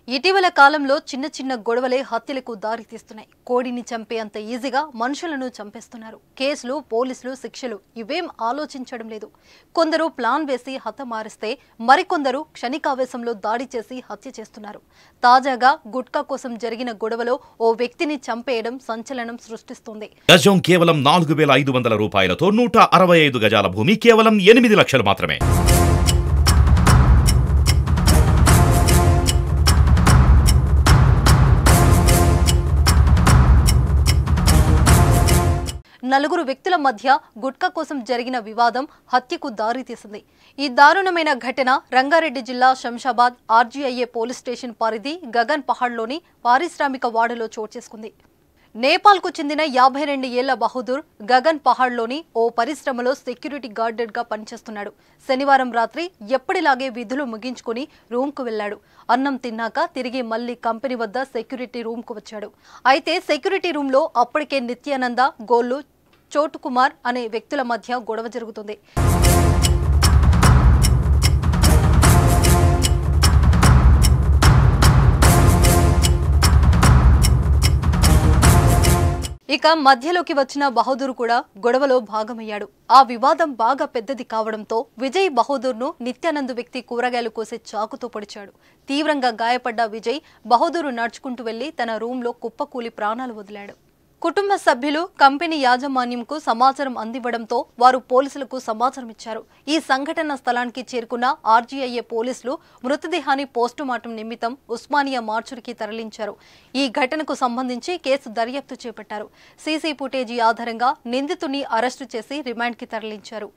ఇటీవల కాలంలో చిన్న చిన్న గొడవలే హత్యలకు దారితీస్తున్నాయి. కోడిని చంపే అంత ఈజీగా మనుషులను చంపేస్తున్నారు. కేసులు, పోలీసులు, శిక్షలు ఇవేం ఆలోచించడం లేదు. కొందరు ప్లాన్ వేసి హతమారిస్తే మరికొందరు క్షణికావేశంలో దాడి చేసి హత్య చేస్తున్నారు. తాజాగా గుట్కా కోసం జరిగిన గొడవలో ఓ వ్యక్తిని చంపేయడం సంచలనం సృష్టిస్తోంది. గజం కేవలం 4,500 రూపాయలతో 165 గజాల భూమి కేవలం 8 లక్షలు మాత్రమే. నలుగురు వ్యక్తుల మధ్య గుట్కా కోసం జరిగిన వివాదం హత్యకు దారితీసింది. ఈ దారుణమైన ఘటన రంగారెడ్డి జిల్లా శంషాబాద్ ఆర్జీఐఏ పోలీస్ స్టేషన్ పరిధి గగన్ పహాడ్లోని పారిశ్రామిక వాడలో చోటు చేసుకుంది. నేపాల్కు చెందిన 52 ఏళ్ల బహదూర్ గగన్ పహాడ్లోని ఓ పరిశ్రమలో సెక్యూరిటీ గార్డెడ్గా పనిచేస్తున్నాడు. శనివారం రాత్రి ఎప్పటిలాగే విధులు ముగించుకుని రూమ్కు వెళ్లాడు. అన్నం తిన్నాక తిరిగి మళ్లీ కంపెనీ వద్ద సెక్యూరిటీ రూమ్కు వచ్చాడు. అయితే సెక్యూరిటీ రూమ్లో అప్పటికే నిత్యానంద, గోల్లు, చోటు కుమార్ అనే వ్యక్తుల మధ్య గొడవ జరుగుతుంది. ఇక మధ్యలోకి వచ్చిన బహదూర్ కూడా గొడవలో భాగమయ్యాడు. ఆ వివాదం బాగా పెద్దది కావడంతో విజయ్ బహదూర్ను నిత్యానంద్ వ్యక్తి కూరగాయలు కోసే చాకుతో పొడిచాడు. తీవ్రంగా గాయపడ్డ విజయ్ బహదూర్ నడుచుకుంటూ వెళ్లి తన రూమ్లో కుప్పకూలి ప్రాణాలు వదిలాడు. కుటుంబ సభ్యులు కంపెనీ యాజమాన్యంకు సమాచారం అందివ్వడంతో వారు పోలీసులకు సమాచారం ఇచ్చారు. ఈ సంఘటన స్థలానికి చేరుకున్న ఆర్జీఐఏ పోలీసులు మృతదేహాన్ని పోస్టుమార్టం నిమిత్తం ఉస్మానియా మార్చురికి తరలించారు. ఈ ఘటనకు సంబంధించి కేసు దర్యాప్తు చేపట్టారు. సీసీ ఫుటేజీ ఆధారంగా నిందితుడిని అరెస్టు చేసి రిమాండ్కి తరలించారు.